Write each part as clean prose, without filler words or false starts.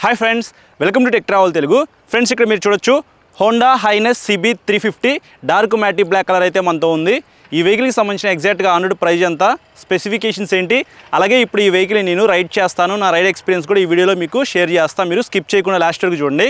Hi friends, welcome to tech travel Telugu. Friends, ఇక్కడ మీరు చూడొచ్చు Honda highness CB 350 dark మ్యాటీ black colour అయితే మనతో ఉంది. ఈ వెహికల్కి సంబంధించిన ఎగ్జాక్ట్గా ఆన్ రోడ్ ప్రైస్ ఎంత, స్పెసిఫికేషన్స్ ఏంటి, అలాగే ఇప్పుడు ఈ వెహికల్ నేను రైడ్ చేస్తాను, నా రైడ్ ఎక్స్పీరియన్స్ కూడా ఈ వీడియోలో మీకు షేర్ చేస్తాను. మీరు స్కిప్ చేయకుండా లాస్ట్ వరకు చూడండి.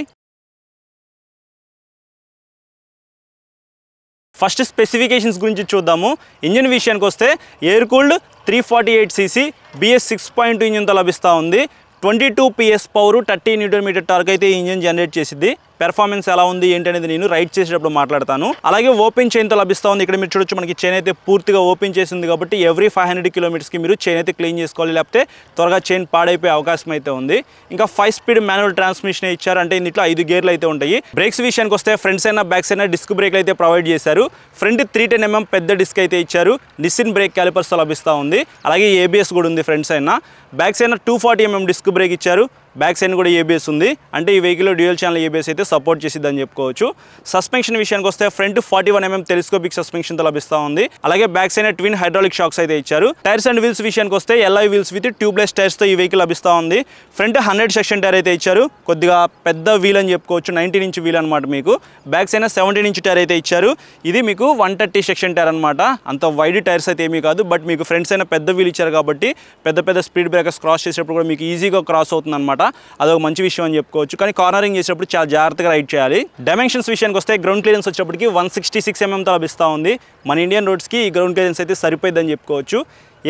ఫస్ట్ స్పెసిఫికేషన్స్ గురించి చూద్దాము. ఇంజిన్ విషయానికి వస్తే ఎయిర్ కూల్డ్ 348cc BS 6.2 ఇంజిన్తో లభిస్తూ ఉంది. 22 PS పవర్, 30 Nm టార్క్ అయితే ఈ ఇంజిన్ జనరేట్ చేసింది. పెర్ఫార్మెన్స్ ఎలా ఉంది ఏంటి అనేది నేను రైడ్ చేసేటప్పుడు మాట్లాడతాను. అలాగే ఓపెన్ చైన్తో లభిస్తూ ఉంది. ఇక్కడ మీరు చూడొచ్చు, మనకి చైన్ అయితే పూర్తిగా ఓపెన్ చేసింది కాబట్టి ఎవ్రీ 500 కిలోమీటర్స్కి మీరు చైన్ అయితే క్లీన్ చేసుకోవాలి, లేకపోతే త్వరగా చైన్ పాడైపోయే అవకాశం అయితే ఉంది. ఇంకా 5 స్పీడ్ మాన్యువల్ ట్రాన్స్మిషన్ ఇచ్చారు, అంటే ఇందులో 5 గేర్లు అయితే ఉంటాయి. బ్రేక్స్ విషయానికి వస్తే ఫ్రంట్స్ అయినా బ్యాక్స్ అయినా డిస్క్ బ్రేక్లు అయితే ప్రొవైడ్ చేశారు. ఫ్రంట్ 310mm పెద్ద డిస్క్ అయితే ఇచ్చారు. నిస్సిన్ బ్రేక్ క్యాలిపర్స్తో లభిస్తూ ఉంది. అలాగే ABS కూడా ఉంది ఫ్రంట్స్ అయినా. బ్యాక్స్ అయినా 240mm డిస్క్ బ్రేక్ ఇచ్చారు. బ్యాక్ సైడ్ కూడా ABS ఉంది, అంటే ఈ వెహికల్లో డ్యూయల్ ఛానల్ ABS అయితే సపోర్ట్ చేసిద్దని చెప్పుకోవచ్చు. సస్పెన్షన్ విషయానికి వస్తే ఫ్రంట్ 41mm టెలిస్కోపిక్ సస్పెన్షన్తో లభిస్తూ ఉంది. అలాగే back side twin hydraulic shocks అయితే ఇచ్చారు. టైర్స్ అండ్ వీల్స్ విషయానికి వస్తే LI వీల్స్ విత్ ట్యూబ్లెస్ టైర్స్తో ఈ వెహికల్ లభిస్తూ ఉంది. ఫ్రంట్ 100 సెక్షన్ టైర్ అయితే ఇచ్చారు. కొద్దిగా పెద్ద వీల్ అని చెప్పుకోవచ్చు, 19 ఇంచ్ వీల్ అనమాట. మీకు బ్యాక్ సైడ్ 17 ఇంచ్ టైర్ అయితే ఇచ్చారు. ఇది మీకు 130 సెక్షన్ టైర్ అనమాట. అంత వైడ్ టైర్స్ అయితే ఏమీ కాదు, బట్ మీకు ఫ్రంట్స్ అయినా పెద్ద వీల్ ఇచ్చారు కాబట్టి పెద్ద స్పీడ్ బ్రేకర్స్ క్రాస్ చేసేటప్పుడు కూడా మీకు ఈజీగా క్రాస్ అవుతుంది అనమాట. అదొక మంచి విషయం అని చెప్పుకోవచ్చు. కానీ కార్నరింగ్ చేసేటప్పుడు చాలా జాగ్రత్తగా రైడ్ చేయాలి. డైమెన్షన్స్ విషయానికి వస్తే గ్రౌండ్ క్లియరెన్స్ వచ్చేటప్పటికి 166mm లభిస్తూ ఉంది. మన ఇండియన్ రోడ్స్కి ఈ గ్రౌండ్ క్లియరెన్స్ అయితే సరిపోయిందని చెప్పుకోవచ్చు.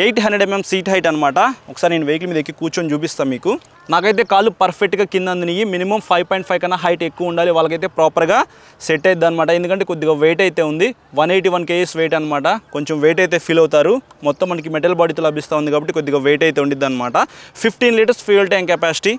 800mm సీట్ హైట్ అనమాట. ఒకసారి నేను వెహికల్ మీద ఎక్కి కూర్చొని చూపిస్తాను మీకు. నాకైతే కాళ్ళు పర్ఫెక్ట్గా కింద అందినాయి. మినిమం 5.5 కన్నా హైట్ ఎక్కువ ఉండాలి, వాళ్ళకైతే ప్రాపర్గా సెట్ అవుతుంది అనమాట. ఎందుకంటే కొద్దిగా వెయిట్ అయితే ఉంది, 181 kgs వెయిట్ అనమాట. కొంచెం వెయిట్ అయితే ఫీల్ అవుతారు. మొత్తం మనకి మెటల్ బాడీతో లభిస్తూ ఉంది కాబట్టి కొద్దిగా వెయిట్ అయితే ఉండిద్ది అనమాట. 15 litres fuel tank capacity,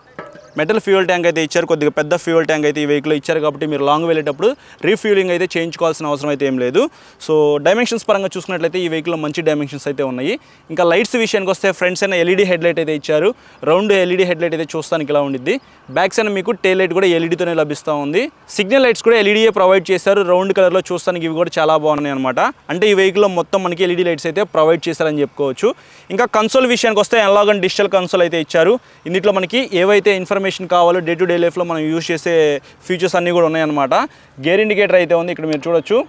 metal fuel tank అయితే ఇచ్చారు. కొద్దిగా పెద్ద ఫ్యూయల్ ట్యాంక్ అయితే ఈ వెహికల్లో ఇచ్చారు కాబట్టి మీరు లాంగ్ వెళ్ళేటప్పుడు రీఫ్యూలింగ్ అయితే చేయించుకోవాల్సిన అవసరం అయితే ఏం లేదు. సో డైమెన్షన్స్ పరంగా చూసుకున్నట్లయితే ఈ వెహికల్లో మంచి డైమెన్షన్స్ అయితే ఉన్నాయి. ఇంకా లైట్స్ విషయానికి వస్తే ఫ్రంట్స్ అయినా LED హెడ్లైట్ అయితే ఇచ్చారు. రౌండ్ LED హెడ్లైట్ అయితే చూస్తానికి ఇలా ఉండిద్ది. బ్యాక్స్ అయినా మీకు టెయిల్ లైట్ కూడా LEDతోనే లభిస్తూ ఉంది. సిగ్నల్ లైట్స్ కూడా LED ప్రొవైడ్ చేశారు. రౌండ్ కలర్లో చూస్తానికి ఇవి కూడా చాలా బాగున్నాయి అనమాట. అంటే ఈ వెహికల్లో మొత్తం మనకి LED లైట్స్ అయితే ప్రొవైడ్ చేశారని చెప్పుకోవచ్చు. ఇంకా కన్సోల్ విషయానికి వస్తే అనలాగ్ అండ్ డిజిటల్ కన్సోల్ అయితే ఇచ్చారు. ఇందులో మనకి ఏవైతే ఇన్ఫర్మేషన్ కావాలో డే టు డే లైఫ్లో మనం యూజ్ చేసే ఫీచర్స్ అన్నీ కూడా ఉన్నాయన్నమాట. గేర్ ఇండికేటర్ అయితే ఉంది, ఇక్కడ మీరు చూడొచ్చు.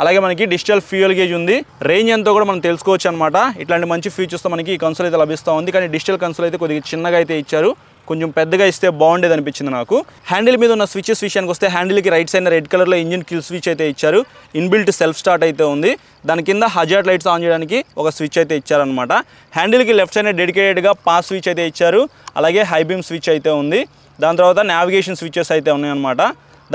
అలాగే మనకి డిజిటల్ ఫ్యూయల్ గేజ్ ఉంది. రేంజ్ ఎంతో కూడా మనం తెలుసుకోవచ్చు అనమాట. ఇట్లాంటి మంచి ఫీచర్స్తో మనకి ఈ కన్సోల్ అయితే లభిస్తూ ఉంది. కానీ డిజిటల్ కన్సోల్ అయితే కొద్దిగా చిన్నగా అయితే ఇచ్చారు. కొంచెం పెద్దగా ఇస్తే బాగుండేది అనిపించింది నాకు. హ్యాండిల్ మీద ఉన్న స్విచెస్ విషయానికి వస్తే హ్యాండిల్కి రైట్ సైడ్ రెడ్ కలర్లో ఇంజిన్ కిల్ స్విచ్ అయితే ఇచ్చారు. ఇన్బిల్ట్ సెల్ఫ్ స్టార్ట్ అయితే ఉంది. దాని కింద హజార్డ్ లైట్స్ ఆన్ చేయడానికి ఒక స్విచ్ అయితే ఇచ్చారనమాట. హ్యాండిల్కి లెఫ్ట్ సైడ్ డెడికేటెడ్గా పాస్ స్విచ్ అయితే ఇచ్చారు. అలాగే హై బీమ్ స్విచ్ అయితే ఉంది. దాని తర్వాత నావిగేషన్ స్విచెస్ అయితే ఉన్నాయన్నమాట.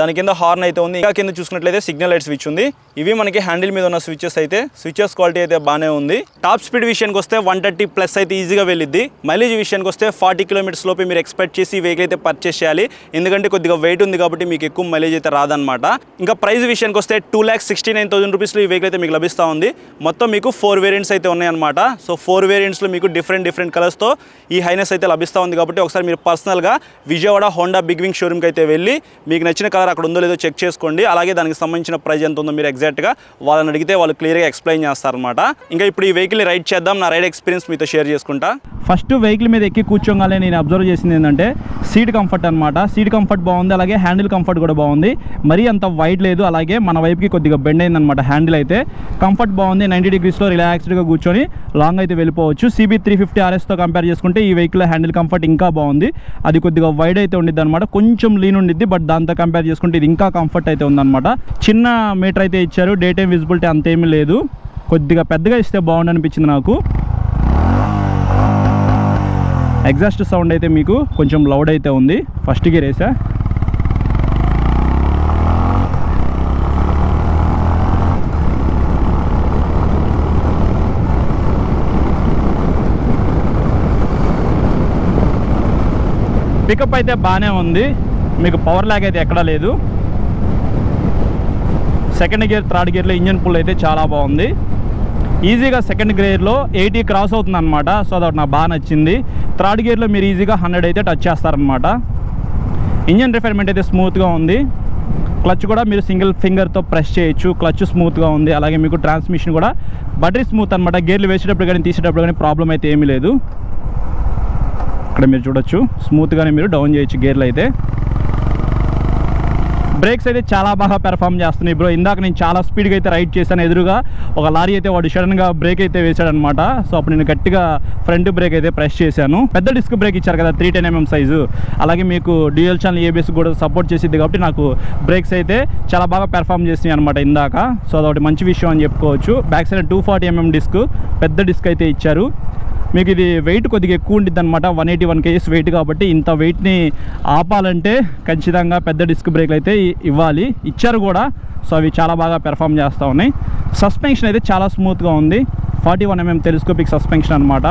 దాని కింద హార్న్ అయితే ఉంది. ఇంకా కింద చూసుకున్నట్లయితే సిగ్నల్ లైట్ స్విచ్ ఉంది. ఇవి మనకి హ్యాండిల్ మీద ఉన్న స్విచెస్ అయితే. స్విచెస్ క్వాలిటీ అయితే బాగానే ఉంది. టాప్ స్పీడ్ విషయానికి వస్తే 130+ అయితే ఈజీగా వెళ్ళిద్ది. మైలేజ్ విషయానికి వస్తే 40 కిలోమీటర్స్ లోపే మీరు ఎక్స్పెక్ట్ చేసి వెహికల్ అయితే పర్చేస్ చేయాలి. ఎందుకంటే కొద్దిగా వెయిట్ ఉంది కాబట్టి మీకు ఎక్కువ మైలేజ్ అయితే రాదనమాట. ఇంకా ప్రైస్ విషయానికి వస్తే 2,69,000 రూపీస్లో ఈ వెహికల్ అయితే మీకు లభిస్తూ ఉంది. మొత్తం మీకు 4 వేరియంట్స్ అయితే ఉన్నాయన్నమాట. సో 4 వేరియంట్స్లో మీకు డిఫరెంట్ కలర్స్తో ఈ హైనెస్ అయితే లభిస్తూ ఉంది. కాబట్టి ఒకసారి మీరు పర్సనల్గా విజయవాడ హోండా బిగ్ వింగ్ షోరూమ్కి అయితే వెళ్ళి మీకు నచ్చిన కలర్ అక్కడ ఉందో లేదో చెక్ చేసుకోండి. అలాగే దానికి సంబంధించిన ప్రైస్ ఎంత ఉందో మీరు ఎగ్జాక్ట్గా వాళ్ళని అడిగితే వాళ్ళు క్లియర్గా ఎక్స్ప్లెయిన్ చేస్తారనమాట. ఇంకా ఇప్పుడు ఈ వెహికల్ని రైడ్ చేద్దాం, నా రైడ్ ఎక్స్పీరియన్స్ మీతో షేర్ చేసుకుంటా. ఫస్ట్ వెహికల్ మీద ఎక్కి కూర్చోగానే నేను అబ్జర్వ్ చేసింది ఏంటంటే సీట్ కంఫర్ట్ అనమాట. సీట్ కంఫర్ట్ బాగుంది, అలాగే హ్యాండిల్ కంఫర్ట్ కూడా బాగుంది. మరీ అంత వైడ్ లేదు, అలాగే మన వైపుకి కొద్దిగా బెండ్ అయిందనమాట. హ్యాండిల్ అయితే కంఫర్ట్ బాగుంది. 90 degreesలో రిలాక్స్డ్గా కూర్చొని లాంగ్ అయితే వెళ్ళిపోవచ్చు. CB 350 RSతో కంపేర్ చేసుకుంటే ఈ వెహికల్ హ్యాండిల్ కంఫర్ట్ ఇంకా బాగుంది. అది కొద్దిగా వైడ్ అయితే ఉండిద్ది అనమాట. కొంచెం లీన్ ఉండిద్ది, బట్ దాంతో కంపేర్ చేసుకుంటే ఇది ఇంకా కంఫర్ట్ అయితే ఉందన్నమాట. చిన్న మీటర్ అయితే ఇచ్చారు. డే టైం విజిబిలిటీ అంతేమీ లేదు. కొద్దిగా పెద్దగా ఇస్తే బాగుంది అనిపించింది నాకు. ఎగ్జాస్ట్ సౌండ్ అయితే మీకు కొంచెం లౌడ్ అయితే ఉంది. ఫస్ట్ గేర్ వేసా. పికప్ అయితే బాగానే ఉంది, మీకు పవర్ ల్యాగ్ అయితే ఎక్కడా లేదు. సెకండ్ గేర్, థర్డ్ గేర్లో ఇంజన్ పుల్ అయితే చాలా బాగుంది. ఈజీగా సెకండ్ గేర్లో 80 క్రాస్ అవుతుంది అనమాట. సో అదొకటి నాకు బాగా నచ్చింది. థర్డ్ గేర్లో మీరు ఈజీగా 100 అయితే టచ్ చేస్తారనమాట. ఇంజన్ రిఫైన్మెంట్ అయితే స్మూత్గా ఉంది. క్లచ్ కూడా మీరు సింగిల్ ఫింగర్తో ప్రెస్ చేయొచ్చు. క్లచ్ స్మూత్గా ఉంది. అలాగే మీకు ట్రాన్స్మిషన్ కూడా బటరీ స్మూత్ అనమాట. గేర్లు వేసేటప్పుడు కానీ తీసేటప్పుడు కానీ ప్రాబ్లం అయితే ఏమీ లేదు. ఇక్కడ మీరు చూడొచ్చు, స్మూత్గానే మీరు డౌన్ చేయొచ్చు గేర్లు అయితే. బ్రేక్స్ అయితే చాలా బాగా పెర్ఫామ్ చేస్తున్నాయి బ్రో. ఇందాక నేను చాలా స్పీడ్గా అయితే రైడ్ చేశాను, ఎదురుగా ఒక లారీ అయితే వాడు సడన్గా బ్రేక్ అయితే వేసాడనమాట. సో అప్పుడు నేను గట్టిగా ఫ్రంట్ బ్రేక్ అయితే ప్రెస్ చేశాను. పెద్ద డిస్క్ బ్రేక్ ఇచ్చారు కదా 310mm సైజు, అలాగే మీకు డ్యూయల్ ఛానల్ ABS కూడా సపోర్ట్ చేసిద్ది కాబట్టి నాకు బ్రేక్స్ అయితే చాలా బాగా పెర్ఫామ్ చేసినాయి అనమాట ఇందాక. సో అదొకటి మంచి విషయం అని చెప్పుకోవచ్చు. బ్యాక్ సైడ్ 240mm డిస్క్, పెద్ద డిస్క్ అయితే ఇచ్చారు. మీకు ఇది వెయిట్ కొద్దిగా ఎక్కువ ఉంటుంది అనమాట, 181 kgs వెయిట్. కాబట్టి ఇంత వెయిట్ని ఆపాలంటే ఖచ్చితంగా పెద్ద డిస్క్ బ్రేక్లు అయితే ఇవ్వాలి, ఇచ్చారు కూడా. సో అవి చాలా బాగా పెర్ఫామ్ చేస్తూ ఉన్నాయి. సస్పెన్షన్ అయితే చాలా స్మూత్గా ఉంది, 41mm టెలిస్కోపిక్ సస్పెన్షన్ అనమాట.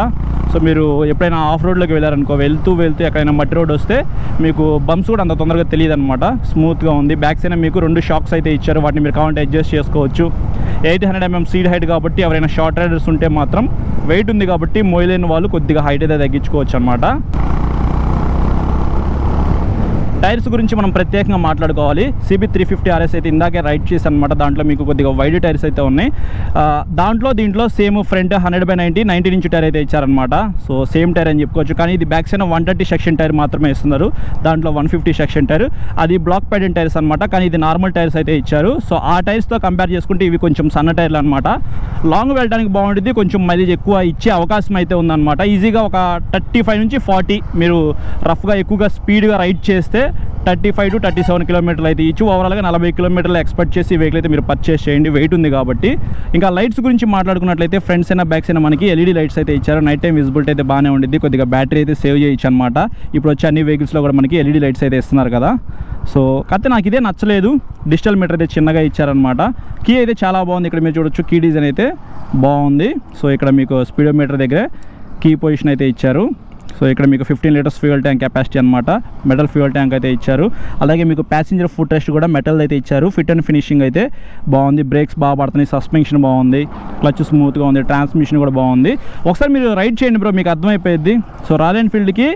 సో మీరు ఎప్పుడైనా ఆఫ్ రోడ్లోకి వెళ్ళారనుకో, వెళ్తూ ఎక్కడైనా మట్టి రోడ్ వస్తే మీకు బంప్స్ కూడా అంత తొందరగా తెలియదు అనమాట, స్మూత్గా ఉంది. బ్యాక్ సైడ్ మీకు 2 షాక్స్ అయితే ఇచ్చారు, వాటిని మీరు కావాలంటే అడ్జస్ట్ చేసుకోవచ్చు. 800mm సీట్ హైట్ కాబట్టి ఎవరైనా షార్ట్ రైడర్స్ ఉంటే మాత్రం, వెయిట్ ఉంది కాబట్టి మోయలేని వాళ్ళు కొద్దిగా హైట్ అయితే తగ్గించుకోవచ్చు అనమాట. టైర్స్ గురించి మనం ప్రత్యేకంగా మాట్లాడుకోవాలి. CB350 RS అయితే ఇందాకే రైడ్ చేశాను అనమాట. దాంట్లో మీకు కొద్దిగా వైడ్ టైర్స్ అయితే ఉన్నాయి. దీంట్లో సేమ్ ఫ్రంట్ 100/90 19 ఇంచ్ టైర్ అయితే ఇచ్చారనమాట. సో సేమ్ టైర్ అని చెప్పుకోవచ్చు. కానీ ఇది బ్యాక్ సైడ్ 130 సెక్షన్ టైర్ మాత్రమే ఇస్తున్నారు, దాంట్లో 150 సెక్షన్ టైర్. అది బ్లాక్ ప్యాడెడ్ టైర్స్ అనమాట, కానీ ఇది నార్మల్ టైర్స్ అయితే ఇచ్చారు. సో ఆ టైర్స్తో కంపేర్ చేసుకుంటే ఇవి కొంచెం సన్న టైర్లు అనమాట. లాంగ్ వెళ్ళడానికి బాగుంటుంది, కొంచెం మైలేజ్ ఎక్కువ ఇచ్చే అవకాశం అయితే ఉందన్నమాట. ఈజీగా ఒక 35 నుంచి 40 మీరు రఫ్గా ఎక్కువగా స్పీడ్గా రైడ్ చేస్తే 35 to 37 కిలోమీటర్లు అయితే ఇచ్చి ఓవరాల్గా 40 కిలోమీటర్లు ఎక్స్పెక్ట్ చేసి వెహికల్ అయితే మీరు పర్చేస్ చేయండి, వెయిట్ ఉంది కాబట్టి. ఇంకా లైట్స్ గురించి మాట్లాడుకున్నట్లయితే ఫ్రంట్స్ అయినా బ్యాక్స్ అయినా మనకి LED లైట్స్ అయితే ఇచ్చారు. నైట్ టైం విజిబిలిటీ అయితే బాగానే ఉండిద్ది, కొద్దిగా బ్యాటరీ అయితే సేవ్ చేయొచ్చు అనమాట. ఇప్పుడు వచ్చే అన్ని వెహికల్స్లో కూడా మనకి LED లైట్స్ అయితే ఇస్తున్నారు కదా. సో కాకపోతే నాకు ఇదే నచ్చలేదు, డిజిటల్ మీటర్ అయితే చిన్నగా ఇచ్చారనమాట. కీ అయితే చాలా బాగుంది, ఇక్కడ మీరు చూడొచ్చు కీ డిజైన్ అయితే బాగుంది. సో ఇక్కడ మీకు స్పీడోమీటర్ దగ్గర కీ పొజిషన్ అయితే ఇచ్చారు. సో ఇక్కడ మీకు 15 లీటర్స్ ఫ్యూయల్ ట్యాంక్ కెపాసిటీ అనమాట, మెటల్ ఫ్యూయల్ ట్యాంక్ అయితే ఇచ్చారు. అలాగే మీకు ప్యాసింజర్ ఫుట్ రెస్ట్ కూడా మెటల్ అయితే ఇచ్చారు. ఫిట్ అండ్ ఫినిషింగ్ అయితే బాగుంది, బ్రేక్స్ బాగా పడుతున్నాయి, సస్పెన్షన్ బాగుంది, క్లచ్ స్మూత్గా ఉంది, ట్రాన్స్మిషన్ కూడా బాగుంది. ఒకసారి మీరు రైడ్ చేయండి బ్రో, మీకు అర్థమైపోయింది. సో రాయల్ ఎన్ఫీల్డ్కి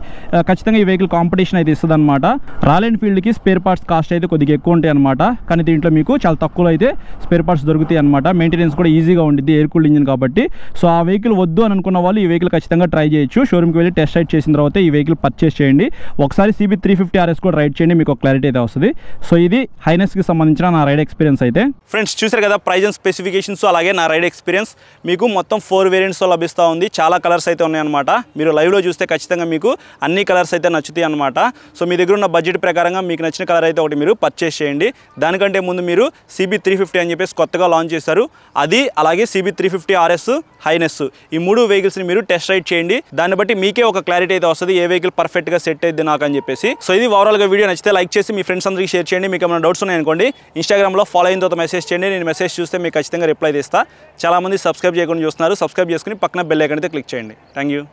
ఖచ్చితంగా ఈ వెహికల్ కాంపిటీషన్ అయితే ఇస్తుంది అనమాట. రాయల్ ఎన్ఫీల్డ్కి స్పేర్ పార్ట్స్ కాస్ట్ అయితే కొద్దిగా ఎక్కువ ఉంటాయి అనమాట, కానీ దీంట్లో మీకు చాలా తక్కువలో అయితే స్పేర్ పార్ట్స్ దొరుకుతాయి అనమాట. మెయింటెనెన్స్ కూడా ఈజీగా ఉంటుంది, ఎయిర్ కూల్డ్ ఇంజిన్ కాబట్టి. సో ఆ వెహికల్ వద్దు అని అనుకున్న వాళ్ళు ఈ వెహికల్ ఖచ్చితంగా ట్రై చేయొచ్చు. షోరూమ్కి వెళ్ళి టెస్ట్ రైడ్ చేసిన తర్వాత ఈ వెహికల్ పర్చేస్ చేయండి. ఒకసారి CB350 RS కూడా రైడ్ చేయండి, మీకు ఒక క్లారిటీ అయితే వస్తుంది. సో ఇది హైనెస్కి సంబంధించిన నా రైడ్ ఎక్స్పీరియన్స్ అయితే. ఫ్రెండ్స్ చూసారు కదా ప్రైజ్ అండ్ స్పెసిఫికేషన్స్, అలాగే నా రైడ్ ఎక్స్పీరియన్స్. మీకు మొత్తం 4 వేరియంట్స్లో లభిస్తూ ఉంది, చాలా కలర్స్ అయితే ఉన్నాయన్నమాట. మీరు లైవ్లో చూస్తే ఖచ్చితంగా మీకు అన్ని కలర్స్ అయితే నచ్చుతాయి అనమాట. సో మీ దగ్గర ఉన్న బడ్జెట్ ప్రకారంగా మీకు నచ్చిన కలర్ అయితే ఒకటి మీరు పర్చేస్ చేయండి. దానికంటే ముందు మీరు CB350 అని చెప్పేసి కొత్తగా లాంచ్ చేశారు, అది అలాగే CB350 RS హైనెస్, ఈ 3 వెహికల్స్ని మీరు టెస్ట్ రైడ్ చేయండి. దాన్ని బట్టి మీకే ఒక క్లారిటీ అయితే వస్తుంది, ఏ వెహికల్ పర్ఫెక్ట్గా సెట్ అయ్యింది నాకు అని చెప్పేసి. సో ఇది ఓవరాల్గా వీడియో నచ్చితే లైక్ చేసి మీ ఫ్రెండ్స్ అందరికీ షేర్ చేయండి. మీకు ఏమైనా డౌట్స్ ఉన్నాయనుకోండి ఇన్స్టాగ్రామ్లో ఫాలో అయిన తర్వాత మెసేజ్ చేయండి, నేను మెసేజ్ చూస్తే మీకు ఖచ్చితంగా రిప్లై ఇస్తాను. చాలామంది సబ్స్క్రైబ్ చేయకుండా చూస్తున్నారు, సబ్స్క్రైబ్ చేసుకుని పక్కన బెల్ ఐకాన్ అయితే క్లిక్ చేయండి. Thank you.